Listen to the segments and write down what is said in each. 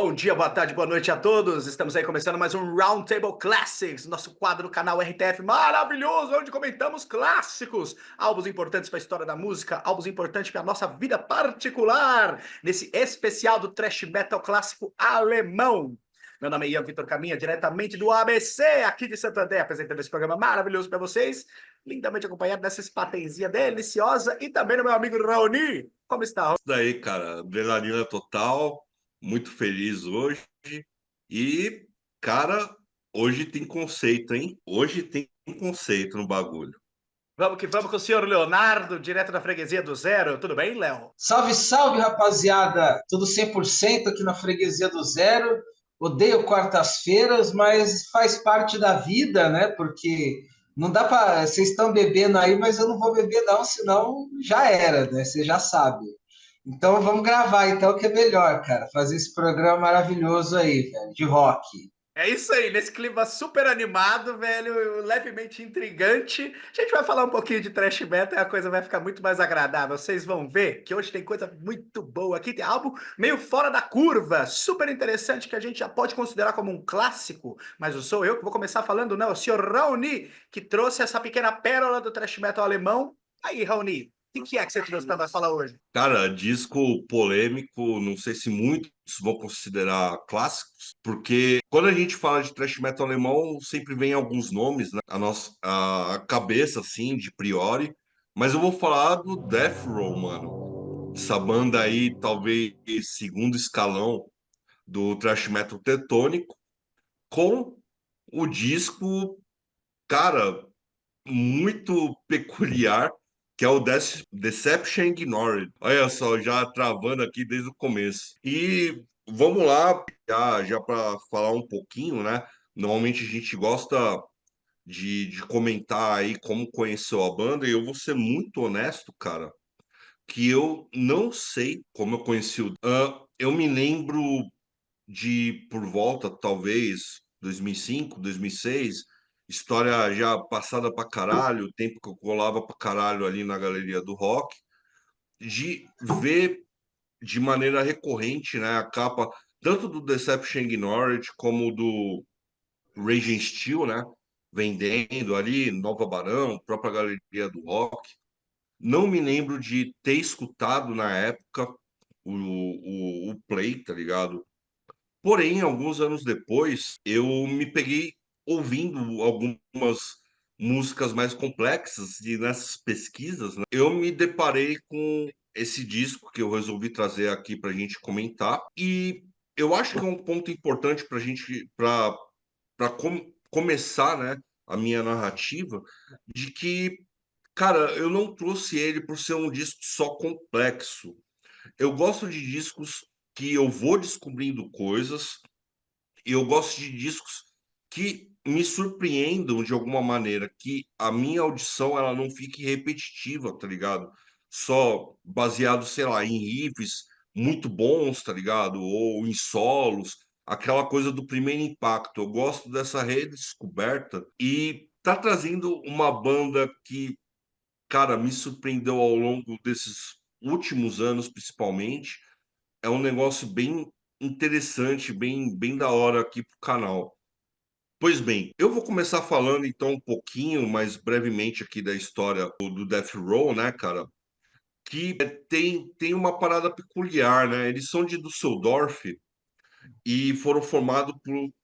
Bom dia, boa tarde, boa noite a todos. Estamos aí começando mais um Roundtable Classics, nosso quadro do canal RTF maravilhoso, onde comentamos clássicos, álbuns importantes para a história da música, álbuns importantes para a nossa vida particular, nesse especial do thrash metal clássico alemão. Meu nome é Ian Vitor Caminha, diretamente do ABC, aqui de Santo André, apresentando esse programa maravilhoso para vocês, lindamente acompanhado dessa espatenzinha deliciosa, e também do meu amigo Raoni. Como está, Daí, cara, adrenalina total, muito feliz hoje. E, cara, hoje tem conceito, hein? Hoje tem conceito no bagulho. vamos que vamos com o senhor Leonardo, direto da freguesia do Zero. Tudo bem, Léo? Salve, salve, rapaziada! Tudo 100% aqui na Freguesia do Zero. Odeio quartas-feiras, mas faz parte da vida, né? Porque não dá para. Vocês estão bebendo aí, mas eu não vou beber, não, senão já era, né? Você já sabe. Então vamos gravar, então, que é melhor, cara. Fazer esse programa maravilhoso aí, velho, de rock. É isso aí, nesse clima super animado, velho, levemente intrigante. A gente vai falar um pouquinho de thrash metal e a coisa vai ficar muito mais agradável. Vocês vão ver que hoje tem coisa muito boa aqui. Tem álbum meio fora da curva, super interessante, que a gente já pode considerar como um clássico. Mas não sou eu que vou começar falando, não. É o senhor Raoni, que trouxe essa pequena pérola do thrash metal alemão. Aí, Raoni, o que é que você trouxe para nós falar hoje? Cara, disco polêmico, não sei se muitos vão considerar clássicos, porque quando a gente fala de thrash metal alemão, sempre vem alguns nomes, né, a cabeça, assim, de priori. Mas eu vou falar do Death Row, mano. Essa banda aí, talvez segundo escalão do thrash metal tetônico, com o disco, cara, muito peculiar, que é o Deception Ignored. Olha só, já travando aqui desde o começo. E vamos lá, já para falar um pouquinho, né? Normalmente a gente gosta de comentar aí como conheceu a banda, e eu vou ser muito honesto, cara, que eu não sei como eu conheci o. Eu me lembro de por volta, talvez, 2005, 2006, história já passada pra caralho, o tempo que eu colava pra caralho ali na galeria do rock, de ver de maneira recorrente, né, a capa tanto do Deception Ignored como do Raging Steel, né, vendendo ali, Nova Barão, própria galeria do rock. Não me lembro de ter escutado na época o Play, tá ligado? Porém, alguns anos depois, eu me peguei ouvindo algumas músicas mais complexas e nessas pesquisas, né, eu me deparei com esse disco que eu resolvi trazer aqui para a gente comentar. E eu acho que é um ponto importante para a gente, começar, né, a minha narrativa, de que, cara, eu não trouxe ele por ser um disco só complexo. Eu gosto de discos que eu vou descobrindo coisas, e eu gosto de discos que me surpreendam de alguma maneira, que a minha audição ela não fique repetitiva, tá ligado? Só baseado, sei lá, em riffs muito bons, tá ligado? Ou em solos, aquela coisa do primeiro impacto. Eu gosto dessa redescoberta e tá trazendo uma banda que, cara, me surpreendeu ao longo desses últimos anos, principalmente. É um negócio bem interessante, bem da hora aqui pro canal. Pois bem, eu vou começar falando então um pouquinho, mais brevemente aqui da história do Death Row, né, cara? Que tem uma parada peculiar, né? Eles são de Düsseldorf e foram formados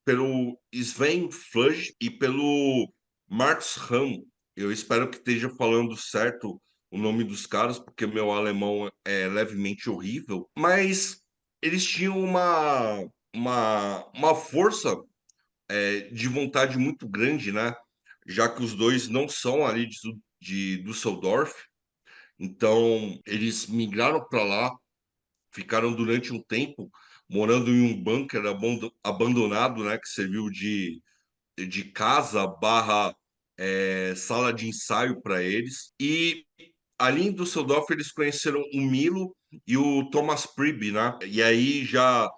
pelo Sven Fludge e pelo Marx Ham. Eu espero que esteja falando certo o nome dos caras, porque meu alemão é levemente horrível. Mas eles tinham uma força de vontade muito grande, né? Já que os dois não são ali de Düsseldorf. Então, eles migraram para lá, ficaram durante um tempo morando em um bunker abandonado, né, que serviu de casa barra sala de ensaio para eles. E ali em Düsseldorf eles conheceram o Milo e o Thomas Priebe, né? E aí já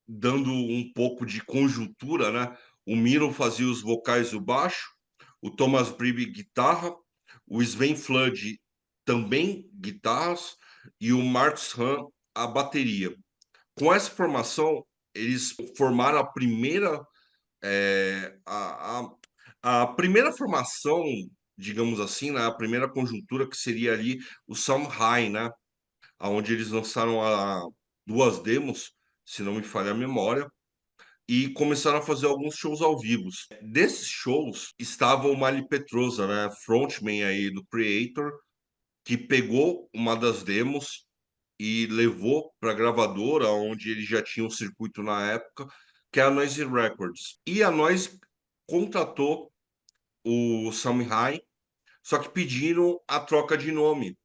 dando um pouco de conjuntura, né? O Milo fazia os vocais e o baixo, o Thomas Priebe guitarra, o Sven Flood também guitarras e o Marcus Hahn a bateria. Com essa formação, eles formaram a primeira, a primeira formação, digamos assim, né? A primeira conjuntura que seria ali o Some High, né? Onde eles lançaram duas demos, se não me falha a memória, e começaram a fazer alguns shows ao vivo. Desses shows estava o Mali Petrosa, né, frontman aí do Creator, que pegou uma das demos e levou para a gravadora, onde ele já tinha um circuito na época, que é a Noise Records. E a Noise contratou o Sammy High, só que pediram a troca de nome,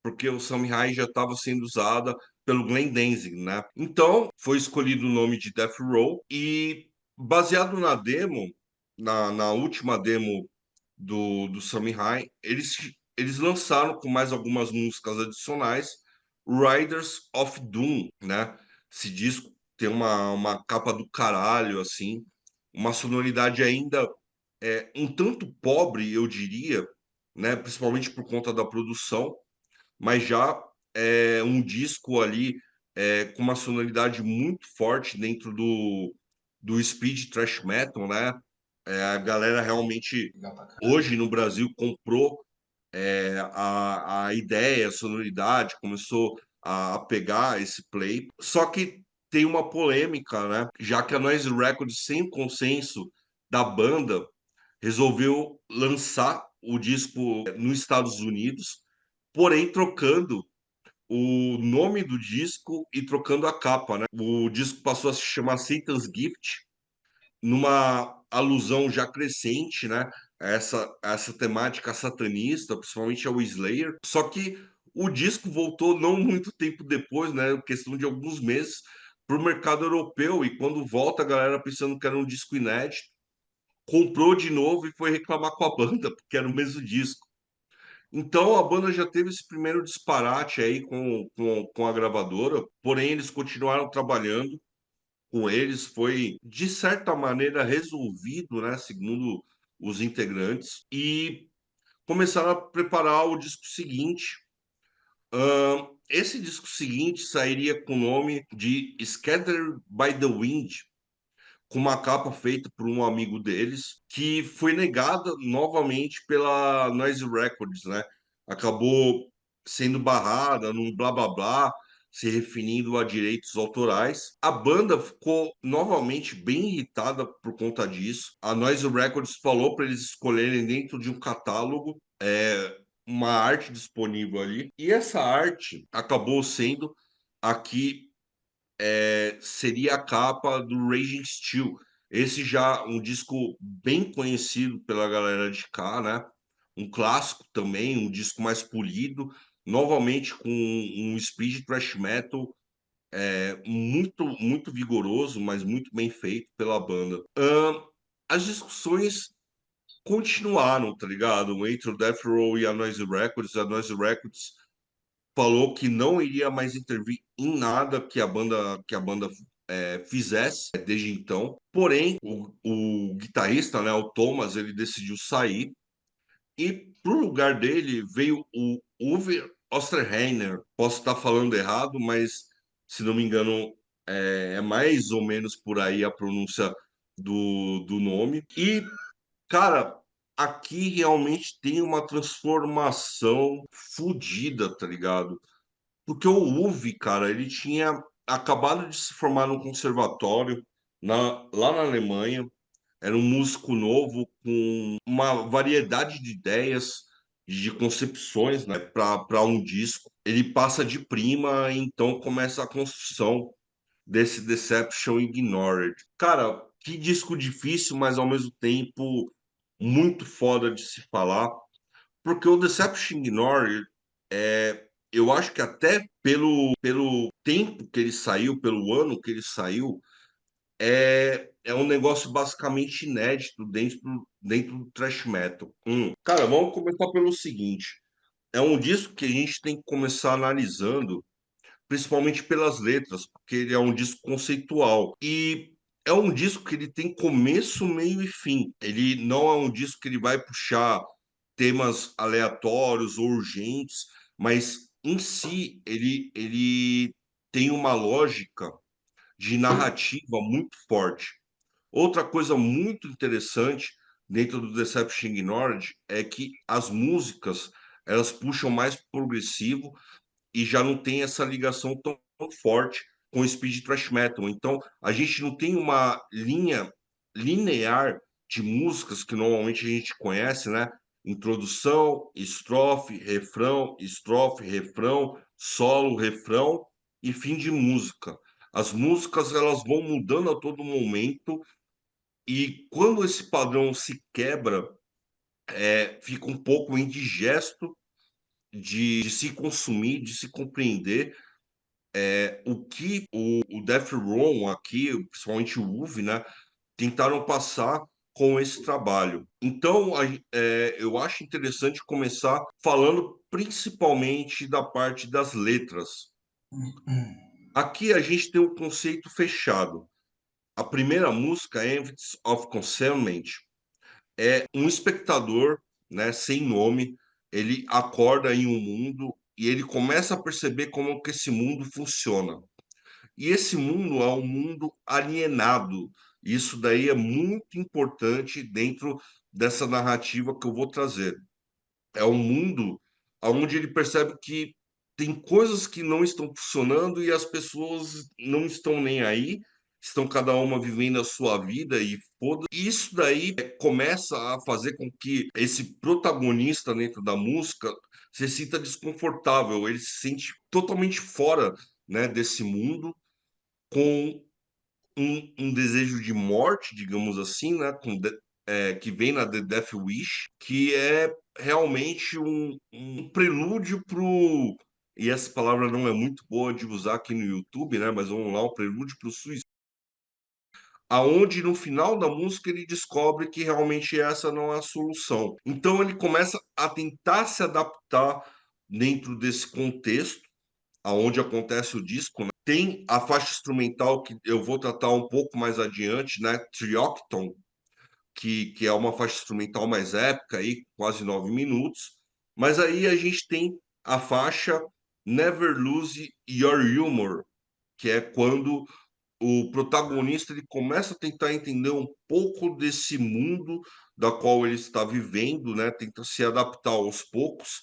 porque o Sammy High já estava sendo usada pelo Glenn Danzig, né? Então, foi escolhido o nome de Death Row e baseado na demo, na última demo do Sammy High, eles lançaram com mais algumas músicas adicionais Riders of Doom, né? Esse disco tem uma capa do caralho, assim, uma sonoridade ainda um tanto pobre, eu diria, né? Principalmente por conta da produção, mas já é um disco ali com uma sonoridade muito forte dentro do speed thrash metal, né? A galera realmente Legal pra caramba. hoje no Brasil comprou a ideia, a sonoridade, começou a pegar esse play. Só que tem uma polêmica, né? Já que a Noise Records, sem o consenso da banda, resolveu lançar o disco nos Estados Unidos, porém trocando o nome do disco e trocando a capa, né? O disco passou a se chamar Satan's Gift, numa alusão já crescente, né? A essa temática satanista, principalmente ao Slayer. Só que o disco voltou não muito tempo depois, né? Questão de alguns meses, para o mercado europeu. E quando volta, a galera pensando que era um disco inédito, comprou de novo e foi reclamar com a banda, porque era o mesmo disco. Então a banda já teve esse primeiro disparate aí com a gravadora, porém eles continuaram trabalhando com eles, foi de certa maneira resolvido, né, segundo os integrantes, e começaram a preparar o disco seguinte. Esse disco seguinte sairia com o nome de Scattered by the Wind, com uma capa feita por um amigo deles, que foi negada novamente pela Noise Records, né? Acabou sendo barrada num blá blá blá, se referindo a direitos autorais. A banda ficou novamente bem irritada por conta disso. A Noise Records falou para eles escolherem dentro de um catálogo uma arte disponível ali, e essa arte acabou sendo aqui seria a capa do Raging Steel. Esse já um disco bem conhecido pela galera de cá, né? Um clássico também, um disco mais polido, novamente com um speed thrash metal muito muito vigoroso, mas muito bem feito pela banda. As discussões continuaram, tá ligado? Entre o Death Row e a Noise Records. A Noise Records falou que não iria mais intervir em nada que a banda fizesse desde então. Porém, o guitarrista, né, o Thomas, ele decidiu sair e pro lugar dele veio o Uwe Osterheiner. Posso estar falando errado, mas se não me engano é mais ou menos por aí a pronúncia do nome. E cara, aqui realmente tem uma transformação fodida, tá ligado? Porque o Uvi, cara, ele tinha acabado de se formar num conservatório lá na Alemanha. Era um músico novo com uma variedade de ideias, de concepções, né, para um disco. Ele passa de prima e então começa a construção desse Deception Ignored. Cara, que disco difícil, mas ao mesmo tempo muito foda de se falar, porque o Deception Ignored eu acho que até pelo tempo que ele saiu, pelo ano que ele saiu, é um negócio basicamente inédito dentro do thrash metal. Cara, vamos começar pelo seguinte: é um disco que a gente tem que começar analisando, principalmente pelas letras, porque ele é um disco conceitual. E é um disco que ele tem começo, meio e fim. Ele não é um disco que ele vai puxar temas aleatórios ou urgentes, mas em si ele tem uma lógica de narrativa muito forte. Outra coisa muito interessante dentro do Deception Ignored é que as músicas elas puxam mais pro progressivo e já não tem essa ligação tão forte com o speed thrash metal. Então, a gente não tem uma linha linear de músicas que normalmente a gente conhece, né? Introdução, estrofe, refrão, solo, refrão e fim de música. As músicas elas vão mudando a todo momento e quando esse padrão se quebra, fica um pouco indigesto de se consumir, de se compreender o que o Death Row aqui, principalmente o UV, né, tentaram passar com esse trabalho. Então, eu acho interessante começar falando principalmente da parte das letras. Aqui a gente tem um conceito fechado. A primeira música, Evidence of Concealment, é um espectador, né, sem nome, ele acorda em um mundo e ele começa a perceber como que esse mundo funciona. E esse mundo é um mundo alienado. Isso daí é muito importante dentro dessa narrativa que eu vou trazer. É um mundo onde ele percebe que tem coisas que não estão funcionando e as pessoas não estão nem aí, estão cada uma vivendo a sua vida e foda. E isso daí começa a fazer com que esse protagonista dentro da música se sinta desconfortável, ele se sente totalmente fora, né, desse mundo com um desejo de morte, digamos assim, né? Que vem na The Death Wish, que é realmente um prelúdio pro. E essa palavra não é muito boa de usar aqui no YouTube, né? Mas vamos lá, um prelúdio para o suicídio. Aonde no final da música ele descobre que realmente essa não é a solução. Então ele começa a tentar se adaptar dentro desse contexto aonde acontece o disco, né? Tem a faixa instrumental que eu vou tratar um pouco mais adiante, né? Triocton, que é uma faixa instrumental mais épica, aí, quase 9 minutos. Mas aí a gente tem a faixa Never Lose Your Humor, que é quando o protagonista ele começa a tentar entender um pouco desse mundo da qual ele está vivendo, né? Tenta se adaptar aos poucos.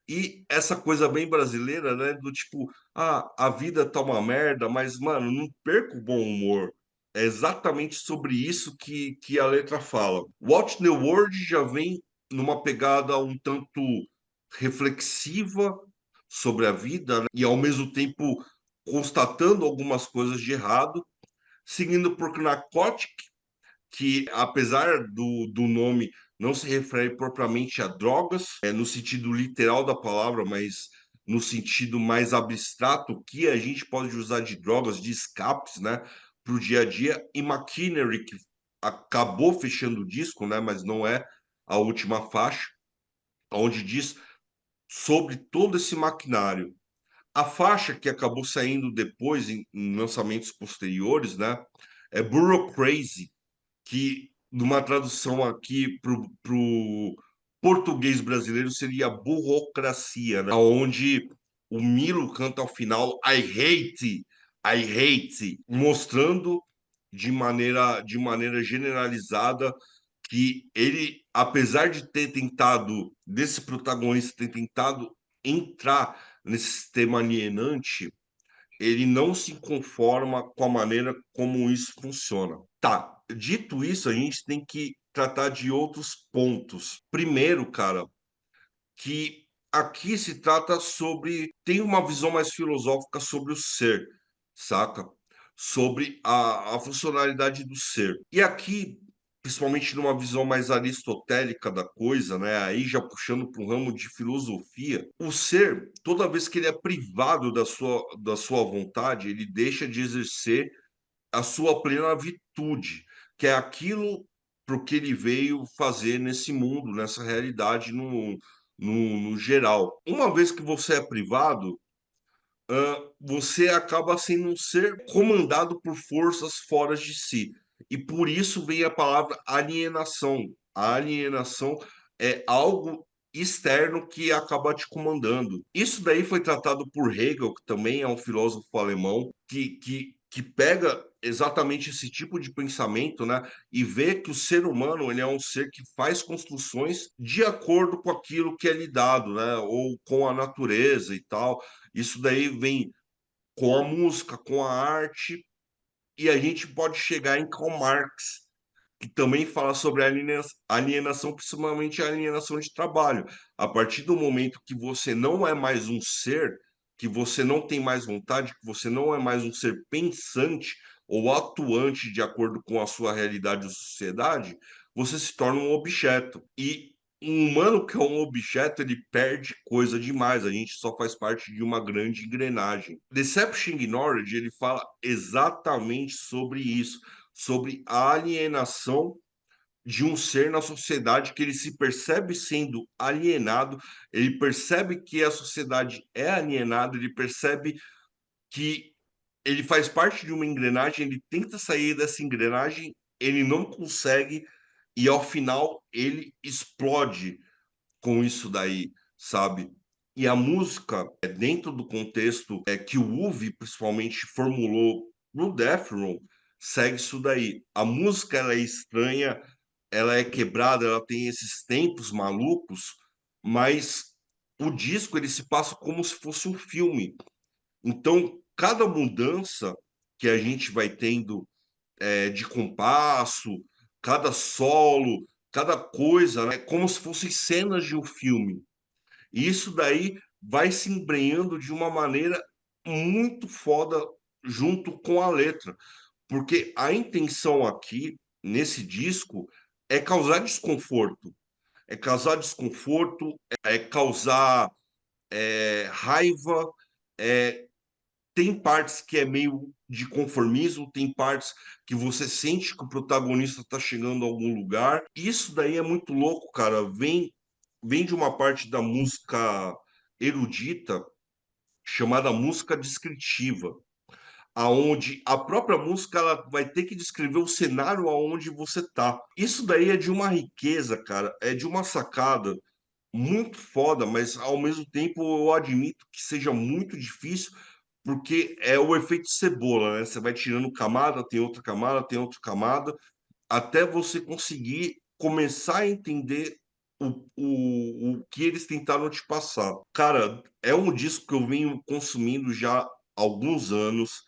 E essa coisa bem brasileira, né? Do tipo, a vida tá uma merda, mas, mano, não perca o bom humor. É exatamente sobre isso que a letra fala. Watch the World já vem numa pegada um tanto reflexiva sobre a vida, né? E ao mesmo tempo constatando algumas coisas de errado, seguindo por Narcotic, que apesar do nome não se refere propriamente a drogas, no sentido literal da palavra, mas no sentido mais abstrato, que a gente pode usar de drogas, de escapes, né, para o dia a dia, e Machinery, que acabou fechando o disco, né, mas não é a última faixa, onde diz sobre todo esse maquinário. A faixa que acabou saindo depois, em lançamentos posteriores, né, é Bureaucrazy, que numa tradução aqui para o português brasileiro seria burocracia, né? Onde o Milo canta ao final I hate, mostrando de maneira generalizada que ele, apesar de ter tentado, desse protagonista ter tentado entrar nesse sistema alienante, ele não se conforma com a maneira como isso funciona. Tá, dito isso, a gente tem que tratar de outros pontos. Primeiro, cara, que aqui se trata sobre. Tem uma visão mais filosófica sobre o ser, saca? Sobre a funcionalidade do ser. E aqui, principalmente numa visão mais aristotélica da coisa, né? Aí já puxando para um ramo de filosofia, o ser, toda vez que ele é privado da sua vontade, ele deixa de exercer a sua plena virtude, que é aquilo para o que ele veio fazer nesse mundo, nessa realidade no geral. Uma vez que você é privado, você acaba sendo um ser comandado por forças fora de si. E por isso vem a palavra alienação. A alienação é algo externo que acaba te comandando. Isso daí foi tratado por Hegel, que também é um filósofo alemão, que que pega exatamente esse tipo de pensamento, né, e vê que o ser humano ele é um ser que faz construções de acordo com aquilo que é lhe dado, né, ou com a natureza e tal. Isso daí vem com a música, com a arte, e a gente pode chegar em Karl Marx, que também fala sobre a alienação, principalmente a alienação de trabalho. A partir do momento que você não é mais um ser, que você não tem mais vontade, que você não é mais um ser pensante ou atuante de acordo com a sua realidade ou sociedade, você se torna um objeto. E um humano que é um objeto, ele perde coisa demais. A gente só faz parte de uma grande engrenagem. Deception Ignored, ele fala exatamente sobre isso, sobre a alienação de um ser na sociedade, que ele se percebe sendo alienado, ele percebe que a sociedade é alienada, ele percebe que ele faz parte de uma engrenagem, ele tenta sair dessa engrenagem, ele não consegue, e ao final ele explode com isso daí, sabe? E a música, dentro do contexto que o Uvi principalmente formulou no Death Row, segue isso daí. A música ela é estranha, ela é quebrada, ela tem esses tempos malucos, mas o disco ele se passa como se fosse um filme. Então, cada mudança que a gente vai tendo de compasso, cada solo, cada coisa, né, como se fossem cenas de um filme. E isso daí vai se embrenhando de uma maneira muito foda junto com a letra, porque a intenção aqui nesse disco é causar desconforto, é causar raiva, é, tem partes que é meio de conformismo, tem partes que você sente que o protagonista está chegando a algum lugar. Isso daí é muito louco, cara. Vem de uma parte da música erudita chamada música descritiva, aonde a própria música ela vai ter que descrever o cenário aonde você tá. Isso daí é de uma riqueza, cara, é de uma sacada muito foda, mas ao mesmo tempo eu admito que seja muito difícil, porque é o efeito cebola, né? Você vai tirando camada, tem outra camada, até você conseguir começar a entender o que eles tentaram te passar. Cara, é um disco que eu venho consumindo já há alguns anos.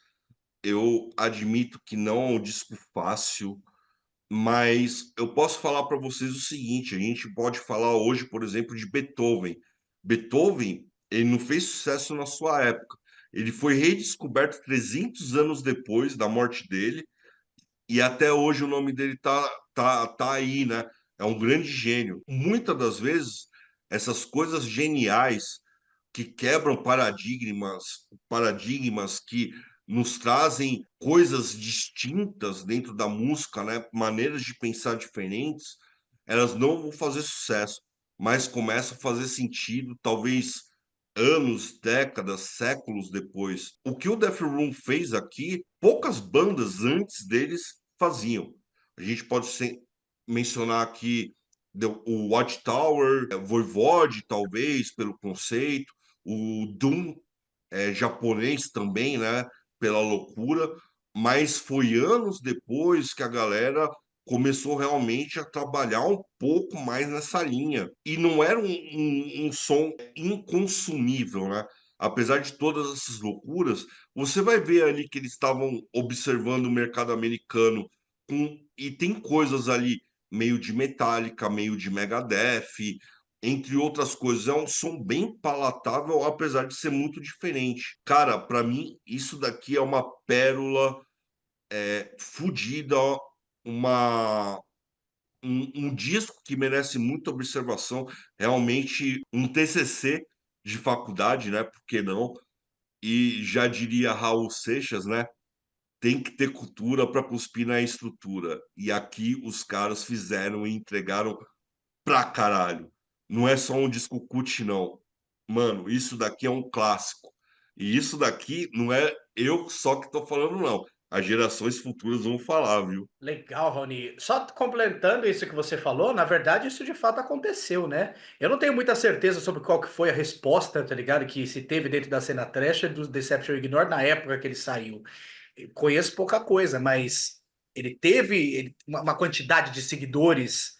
Eu admito que não é um disco fácil, mas eu posso falar para vocês o seguinte: a gente pode falar hoje, por exemplo, de Beethoven. Beethoven, ele não fez sucesso na sua época. Ele foi redescoberto 300 anos depois da morte dele, e até hoje o nome dele tá aí, né? É um grande gênio. Muitas das vezes, essas coisas geniais que quebram paradigmas que nos trazem coisas distintas dentro da música, né? Maneiras de pensar diferentes, elas não vão fazer sucesso, mas começam a fazer sentido, talvez anos, décadas, séculos depois. O que o Death Room fez aqui, poucas bandas antes deles faziam. A gente pode mencionar aqui o Watchtower, Voivode, talvez, pelo conceito, o Doom japonês também, né, pela loucura, mas foi anos depois que a galera começou realmente a trabalhar um pouco mais nessa linha. E não era um som inconsumível, né? Apesar de todas essas loucuras, você vai ver ali que eles estavam observando o mercado americano e tem coisas ali meio de Metallica, meio de Megadeth, entre outras coisas. É um som bem palatável, apesar de ser muito diferente. Cara, para mim, isso daqui é uma pérola fodida, uma, um disco que merece muita observação, realmente um TCC de faculdade, né? Por que não? E já diria Raul Seixas, né? Tem que ter cultura para cuspir na estrutura. E aqui os caras fizeram e entregaram pra caralho. Não é só um disco cult, não. Mano, isso daqui é um clássico. E isso daqui não é eu só que tô falando, não. As gerações futuras vão falar, viu? Legal, Rony. Só complementando isso que você falou, na verdade isso de fato aconteceu, né? Eu não tenho muita certeza sobre qual que foi a resposta, tá ligado? Que se teve dentro da cena trash do Deception Ignore na época que ele saiu. conheço pouca coisa, mas ele teve uma quantidade de seguidores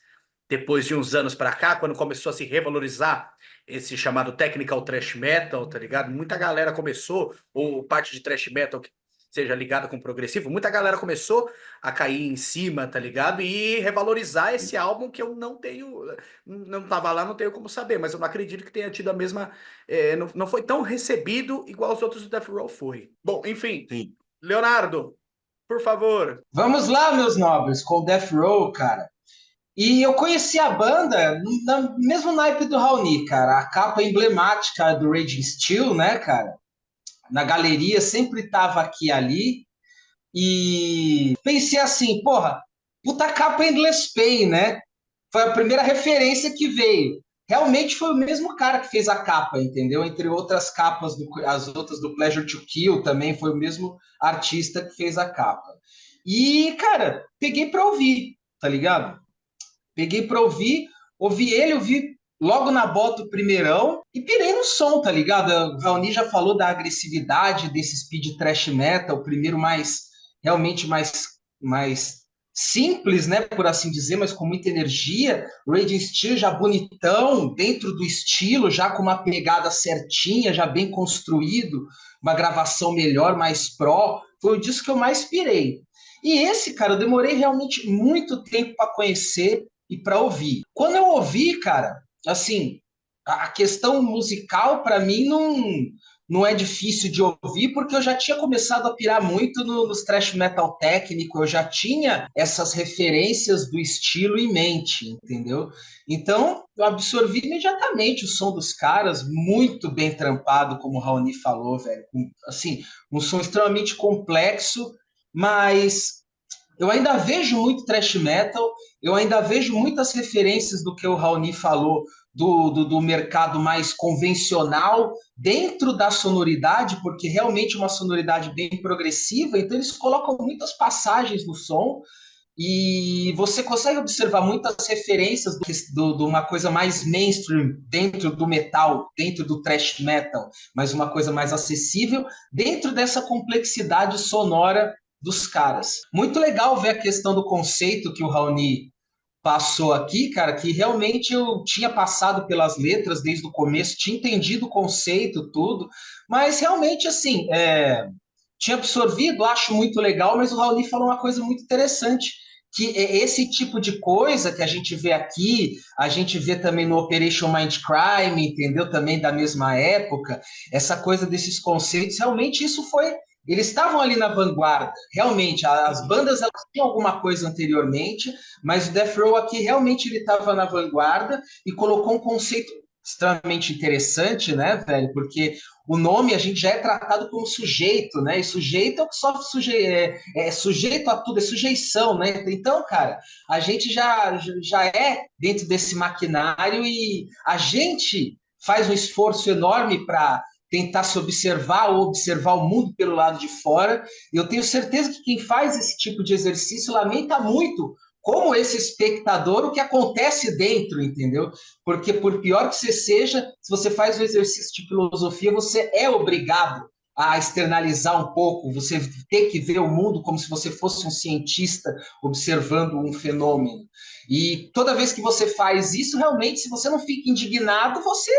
depois de uns anos pra cá, quando começou a se revalorizar esse chamado technical thrash metal, tá ligado? Muita galera começou, ou parte de thrash metal que seja ligada com progressivo, muita galera começou a cair em cima, tá ligado? E revalorizar esse álbum que eu não tenho, não tava lá, não tenho como saber, mas eu não acredito que tenha tido a mesma, não foi tão recebido igual os outros do Death Row foi. Bom, enfim, Sim. Leonardo, por favor. Vamos lá, meus nobres, com o Death Row, cara. E eu conheci a banda no mesmo naipe do Raoni, cara. A capa emblemática do Raging Steel, né, cara? Na galeria, sempre tava aqui e ali. E pensei assim, porra, puta capa Endless Pain, né? Foi a primeira referência que veio. Realmente foi o mesmo cara que fez a capa, entendeu? Entre outras capas, as outras do Pleasure to Kill também foi o mesmo artista que fez a capa. E, cara, peguei pra ouvir, tá ligado? Peguei pra ouvir, ouvi logo na bota o primeirão e pirei no som, tá ligado? O Raoni já falou da agressividade desse speed thrash metal, o primeiro realmente mais simples, né, por assim dizer, mas com muita energia. Raging Steel já bonitão, dentro do estilo, já com uma pegada certinha, já bem construído, uma gravação melhor, mais pró. Foi o disco que eu mais pirei. E esse, cara, eu demorei realmente muito tempo para conhecer e para ouvir. Quando eu ouvi, cara, assim, a questão musical para mim não é difícil de ouvir, porque eu já tinha começado a pirar muito nos thrash metal técnico, eu já tinha essas referências do estilo em mente, entendeu? Então, eu absorvi imediatamente o som dos caras, muito bem trampado, como o Raoni falou, velho. Assim, um som extremamente complexo, mas eu ainda vejo muito thrash metal, eu ainda vejo muitas referências do que o Raoni falou do mercado mais convencional dentro da sonoridade, porque realmente é uma sonoridade bem progressiva, então eles colocam muitas passagens no som e você consegue observar muitas referências de uma coisa mais mainstream dentro do metal, dentro do thrash metal, mas uma coisa mais acessível dentro dessa complexidade sonora dos caras. Muito legal ver a questão do conceito que o Raoni passou aqui, cara, que realmente eu tinha passado pelas letras desde o começo, tinha entendido o conceito, tudo, mas realmente, assim, tinha absorvido, acho muito legal, mas o Raoni falou uma coisa muito interessante, que é esse tipo de coisa que a gente vê aqui, a gente vê também no Operation Mindcrime, entendeu? Também da mesma época, essa coisa desses conceitos, realmente isso foi. Eles estavam ali na vanguarda, realmente. As bandas elas tinham alguma coisa anteriormente, mas o Death Row aqui realmente ele estava na vanguarda e colocou um conceito extremamente interessante, né, velho? Porque o nome a gente já é tratado como sujeito, né? E sujeito é o que sofre é sujeito a tudo, é sujeição, né? Então, cara, a gente já é dentro desse maquinário e a gente faz um esforço enorme para tentar se observar ou observar o mundo pelo lado de fora. E eu tenho certeza que quem faz esse tipo de exercício lamenta muito como esse espectador o que acontece dentro, entendeu? Porque por pior que você seja, se você faz o exercício de filosofia, você é obrigado a externalizar um pouco, você ter que ver o mundo como se você fosse um cientista observando um fenômeno. E toda vez que você faz isso, realmente, se você não fica indignado, você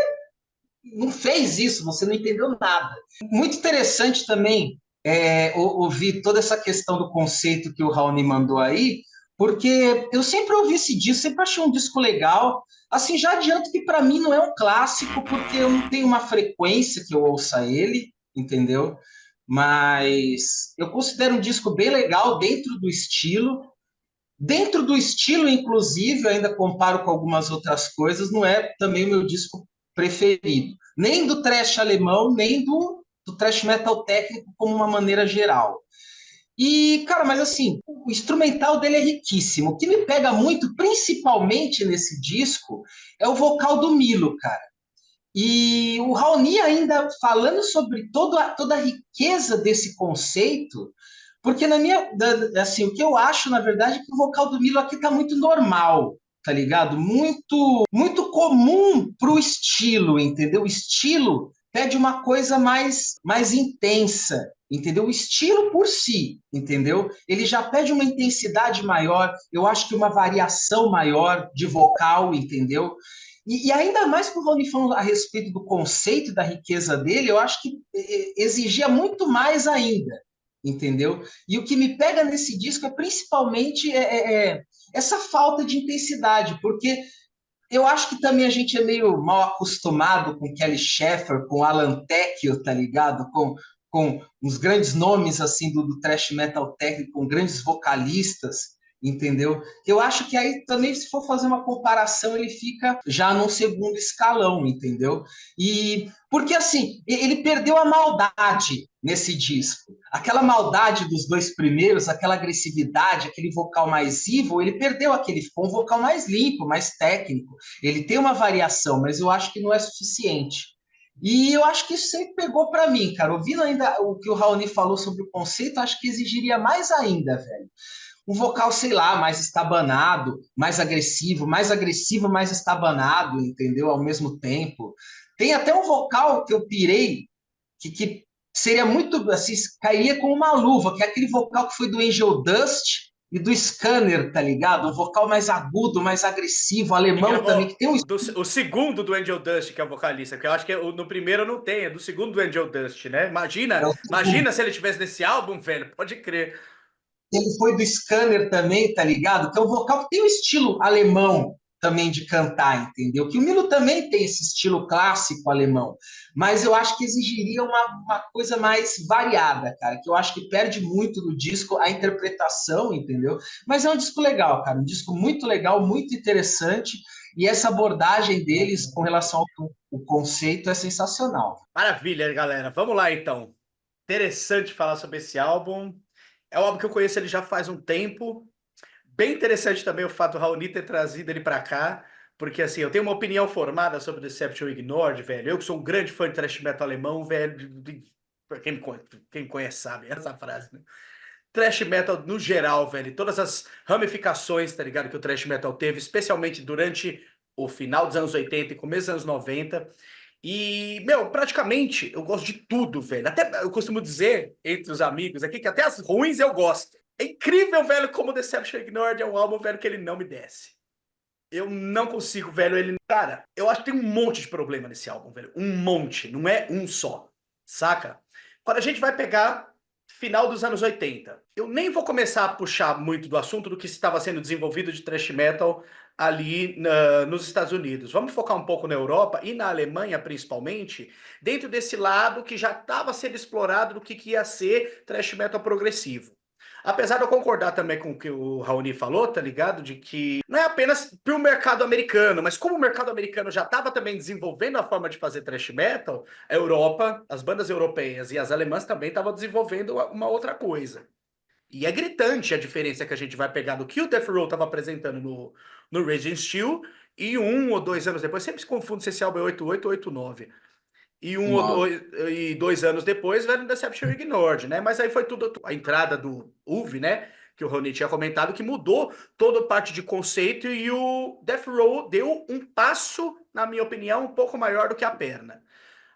não fez isso, você não entendeu nada. Muito interessante também ouvir toda essa questão do conceito que o Raoni mandou aí, porque eu sempre ouvi esse disco, sempre achei um disco legal. Assim, já adianto que para mim não é um clássico, porque eu não tenho uma frequência que eu ouça ele, entendeu? Mas eu considero um disco bem legal dentro do estilo. Dentro do estilo, inclusive, eu ainda comparo com algumas outras coisas, não é também o meu disco preferido. Nem do thrash alemão, nem do thrash metal técnico como uma maneira geral. E, cara, mas assim, o instrumental dele é riquíssimo. O que me pega muito, principalmente nesse disco, é o vocal do Milo, cara. E o Raoni ainda falando sobre toda a riqueza desse conceito, porque assim, o que eu acho, na verdade, é que o vocal do Milo aqui tá muito normal, tá ligado? Muito comum pro estilo, entendeu? O estilo pede uma coisa mais intensa. entendeu? O estilo por si, entendeu? Ele já pede uma intensidade maior, eu acho que uma variação maior de vocal, entendeu? E ainda mais por Rony falando a respeito do conceito e da riqueza dele, eu acho que exigia muito mais ainda, entendeu? E o que me pega nesse disco é principalmente essa falta de intensidade, porque eu acho que também a gente é meio mal acostumado com Kelly Sheffer, com Alan Tecchio, tá ligado? Com uns grandes nomes assim do thrash metal técnico, com grandes vocalistas, entendeu? Eu acho que aí também, se for fazer uma comparação, ele fica já num segundo escalão, entendeu? E porque assim, ele perdeu a maldade nesse disco. Aquela maldade dos dois primeiros, aquela agressividade, aquele vocal mais evil, ele perdeu aquele, ficou um vocal mais limpo, mais técnico. Ele tem uma variação, mas eu acho que não é suficiente. E eu acho que isso sempre pegou para mim, cara. Ouvindo ainda o que o Raoni falou sobre o conceito, acho que exigiria mais ainda, velho. Um vocal, sei lá, mais estabanado, mais agressivo, mais estabanado, entendeu? Ao mesmo tempo. Tem até um vocal que eu pirei, que seria muito, assim, cairia com uma luva, que é aquele vocal que foi do Angel Dust e do Scanner, tá ligado? Um vocal mais agudo, mais agressivo, Que alemão também, gravou que tem um... o segundo do Angel Dust, que é o vocalista, que eu acho que no primeiro não tem, é do segundo do Angel Dust, né? Imagina se ele tivesse nesse álbum, velho, pode crer. Ele foi do Scanner também, tá ligado? Que é um vocal que tem um estilo alemão também de cantar, entendeu? Que o Milo também tem esse estilo clássico alemão, mas eu acho que exigiria uma coisa mais variada, cara, que eu acho que perde muito no disco a interpretação, entendeu? Mas é um disco legal, cara, um disco muito legal, muito interessante, e essa abordagem deles com relação ao conceito é sensacional. Maravilha, galera. Vamos lá, então. Interessante falar sobre esse álbum. É um álbum que eu conheço ele já faz um tempo. Bem interessante também o fato do Raoni ter trazido ele pra cá, porque assim, eu tenho uma opinião formada sobre Deception Ignored, velho. Eu que sou um grande fã de thrash metal alemão, velho. Quem me conhece sabe essa frase, né? Thrash metal no geral, velho. Todas as ramificações, tá ligado? Que o thrash metal teve, especialmente durante o final dos anos 80 e começo dos anos 90. E, meu, praticamente eu gosto de tudo, velho. Até eu costumo dizer entre os amigos aqui que até as ruins eu gosto. É incrível, velho, como Deception Ignored é um álbum, velho, que ele não me desce. Eu não consigo, velho, ele... Cara, eu acho que tem um monte de problema nesse álbum, velho. Um monte, não é um só. Saca? Quando a gente vai pegar final dos anos 80, eu nem vou começar a puxar muito do assunto do que estava sendo desenvolvido de thrash metal ali nos Estados Unidos. Vamos focar um pouco na Europa e na Alemanha, principalmente, dentro desse lado que já estava sendo explorado do que ia ser thrash metal progressivo. Apesar de eu concordar também com o que o Raoni falou, tá ligado? De que não é apenas pro mercado americano, mas como o mercado americano já estava também desenvolvendo a forma de fazer thrash metal, a Europa, as bandas europeias e as alemãs também estavam desenvolvendo uma outra coisa. E é gritante a diferença que a gente vai pegar do que o Death Row estava apresentando no Raging Steel e 1 ou 2 anos depois, sempre se confunde se esse álbum é 88 ou 89. E 2 anos depois, veio no Deception Ignored, né? Mas aí foi tudo a entrada do UV, né? Que o Rony tinha comentado, que mudou toda a parte de conceito e o Death Row deu um passo, na minha opinião, um pouco maior do que a perna.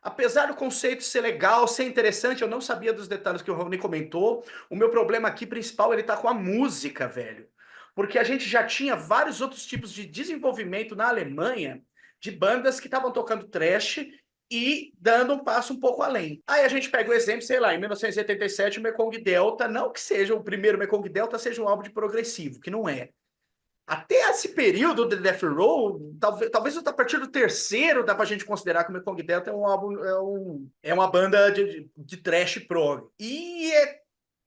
Apesar do conceito ser legal, ser interessante, eu não sabia dos detalhes que o Rony comentou. O meu problema aqui principal, ele tá com a música, velho. Porque a gente já tinha vários outros tipos de desenvolvimento na Alemanha de bandas que estavam tocando thrash e dando um passo um pouco além. Aí a gente pega o exemplo, sei lá, em 1987, o Mekong Delta, não que seja o primeiro Mekong Delta, seja um álbum de progressivo, que não é. Até esse período de Death Row, talvez a partir do terceiro dá pra gente considerar que o Mekong Delta é um álbum, é uma banda de thrash prog. E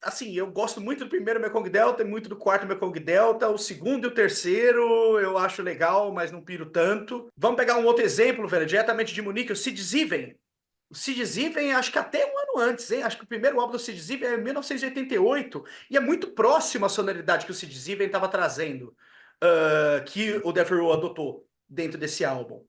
assim, eu gosto muito do primeiro Mekong Delta e muito do quarto Mekong Delta. O segundo e o terceiro eu acho legal, mas não piro tanto. Vamos pegar um outro exemplo, velho, diretamente de Munique, o Sid Ziven. O Sid Ziven, acho que até um ano antes, hein? Acho que o primeiro álbum do Sid Ziven é em 1988 e é muito próximo à sonoridade que o Sid Ziven estava trazendo, que o Death Row adotou dentro desse álbum.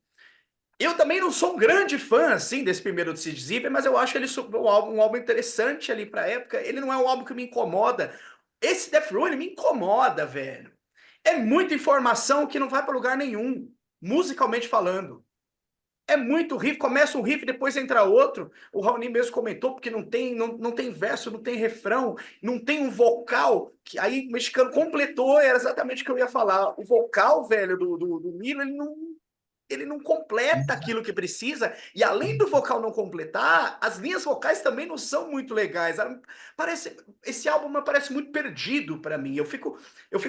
Eu também não sou um grande fã, assim, desse primeiro do Sid Ziver, mas eu acho ele um álbum interessante ali pra época. Ele não é um álbum que me incomoda. Esse Death Row, ele me incomoda, velho. É muita informação que não vai pra lugar nenhum, musicalmente falando. É muito riff, começa um riff, depois entra outro. O Raoni mesmo comentou, porque não tem verso, não tem refrão, não tem um vocal, que aí o mexicano completou, era exatamente o que eu ia falar. O vocal, velho, do Milo, ele não completa aquilo que precisa, e além do vocal não completar, as linhas vocais também não são muito legais. Esse álbum me parece muito perdido para mim. Eu fico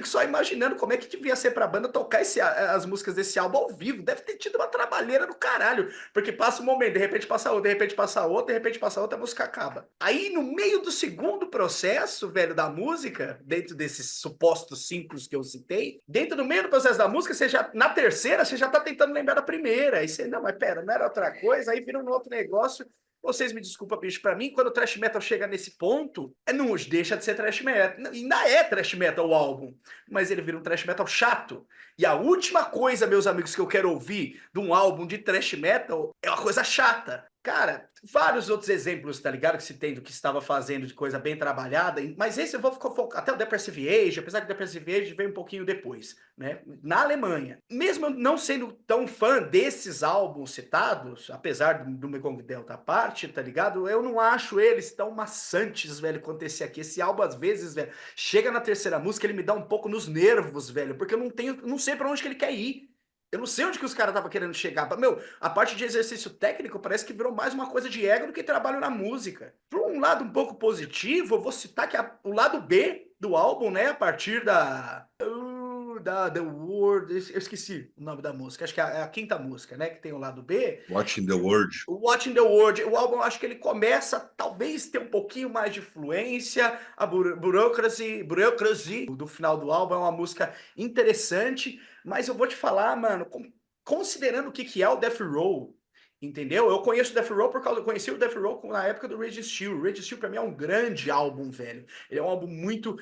só imaginando como é que devia ser para a banda tocar as músicas desse álbum ao vivo. Deve ter tido uma trabalheira do caralho, porque passa um momento, de repente passa outro, de repente passa outro, de repente passa outra, a música acaba. Aí, no meio do segundo processo, velho, da música, dentro desses supostos simples que eu citei, dentro do meio do processo da música, na terceira, você já tá tentando lembrar da primeira. Aí você, não, mas pera, não era outra coisa, aí vira um outro negócio. Vocês me desculpam, bicho, pra mim, quando o thrash metal chega nesse ponto, não deixa de ser thrash metal. Ainda é thrash metal o álbum, mas ele vira um thrash metal chato. E a última coisa, meus amigos, que eu quero ouvir de um álbum de thrash metal é uma coisa chata. Cara, vários outros exemplos, tá ligado? Que se tem do que estava fazendo de coisa bem trabalhada, mas esse eu vou focar até o Depressive Age, apesar que o Depressive Age veio um pouquinho depois, né? Na Alemanha. Mesmo eu não sendo tão fã desses álbuns citados, apesar do Mekong Delta à parte, tá ligado? Eu não acho eles tão maçantes, velho, quanto esse aqui. Esse álbum, às vezes, velho, chega na terceira música, ele me dá um pouco nos nervos, velho, porque eu não sei pra onde que ele quer ir. Eu não sei onde que os caras estavam querendo chegar. Meu, a parte de exercício técnico parece que virou mais uma coisa de ego do que trabalho na música. Por um lado um pouco positivo, eu vou citar que o lado B do álbum, né, a partir da The World, eu esqueci o nome da música, acho que é a quinta música, né, que tem o lado B. Watching the World. O Watching the World, o álbum, acho que ele começa talvez ter um pouquinho mais de fluência, a Bureaucracy do final do álbum é uma música interessante, mas eu vou te falar, mano, considerando o que é o Death Row, entendeu? Eu conheço o Death Row eu conheci o Death Row na época do Raging Steel. O Raging Steel pra mim é um grande álbum, velho. Ele é um álbum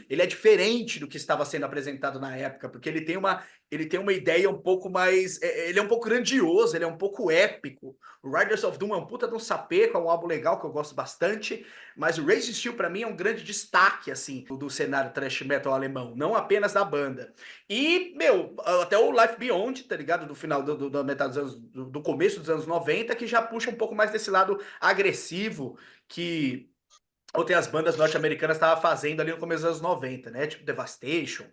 ele é diferente do que estava sendo apresentado na época, porque ele tem uma ideia um pouco mais, ele é um pouco grandioso, ele é um pouco épico. O Riders of Doom é um puta de um sapeco, é um álbum legal que eu gosto bastante, mas o Raging Steel pra mim é um grande destaque, assim, do cenário thrash metal alemão, não apenas da banda. E, meu, até o Life Beyond, tá ligado? Do final da metade dos anos, do começo dos anos 90, que já puxa um pouco mais desse lado agressivo que ontem as bandas norte-americanas estavam fazendo ali no começo dos anos 90, né? Tipo Devastation.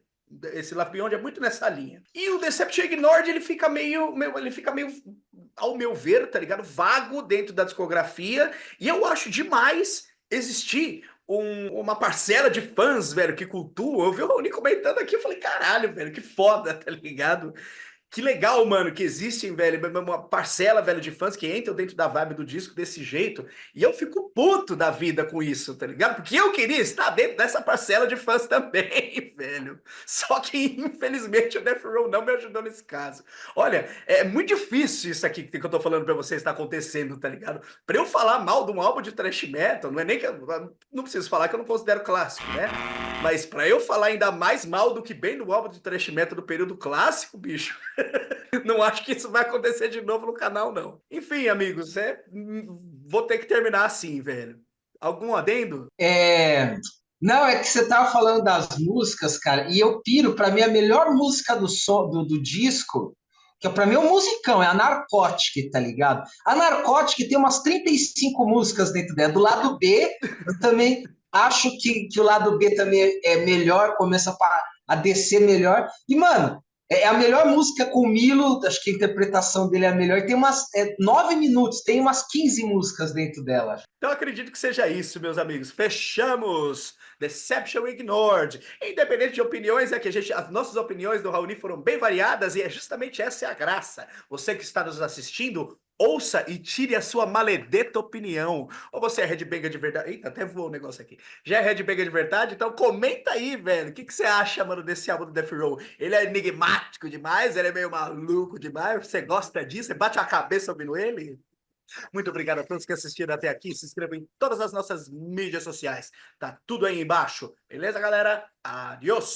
Esse Life Beyond é muito nessa linha. E o Deception Ignored, ele fica meio, ao meu ver, tá ligado? Vago dentro da discografia. E eu acho demais existir uma parcela de fãs, velho, que cultuam. Eu vi o Rony comentando aqui, eu falei, caralho, velho, que foda, tá ligado? Que legal, mano, que existem, velho, uma parcela, velho, de fãs que entram dentro da vibe do disco desse jeito. E eu fico puto da vida com isso, tá ligado? Porque eu queria estar dentro dessa parcela de fãs também, velho. Só que, infelizmente, o Death Row não me ajudou nesse caso. Olha, é muito difícil isso aqui que eu tô falando pra vocês estar acontecendo, tá ligado? Pra eu falar mal de um álbum de thrash metal, não é nem que eu não preciso falar que eu não considero clássico, né? Mas pra eu falar ainda mais mal do que bem do álbum de thrash metal do período clássico, bicho, não acho que isso vai acontecer de novo no canal, não. Enfim, amigos, vou ter que terminar assim, velho. Algum adendo? Não, é que você tava falando das músicas, cara, e eu piro, pra mim, a melhor música do disco, que pra mim é um musicão, é a Narcotic, tá ligado? A Narcotic tem umas 35 músicas dentro dela. Do lado B, eu também acho que o lado B também é melhor, começa a descer melhor. E, mano, é a melhor música com o Milo, acho que a interpretação dele é a melhor. E tem umas 9 minutos, tem umas 15 músicas dentro dela. Então acredito que seja isso, meus amigos. Fechamos! Deception Ignored. Independente de opiniões, é que as nossas opiniões do Raoni foram bem variadas e é justamente essa a graça. Você que está nos assistindo, ouça e tire a sua maledeta opinião. Ou você é headbanger de verdade? Eita, até voou o negócio aqui. Já é headbanger de verdade? Então comenta aí, velho. O que você acha, mano, desse álbum do Death Row? Ele é enigmático demais? Ele é meio maluco demais? Você gosta disso? Você bate a cabeça ouvindo ele? Muito obrigado a todos que assistiram até aqui. Se inscrevam em todas as nossas mídias sociais. Tá tudo aí embaixo. Beleza, galera? Adiós!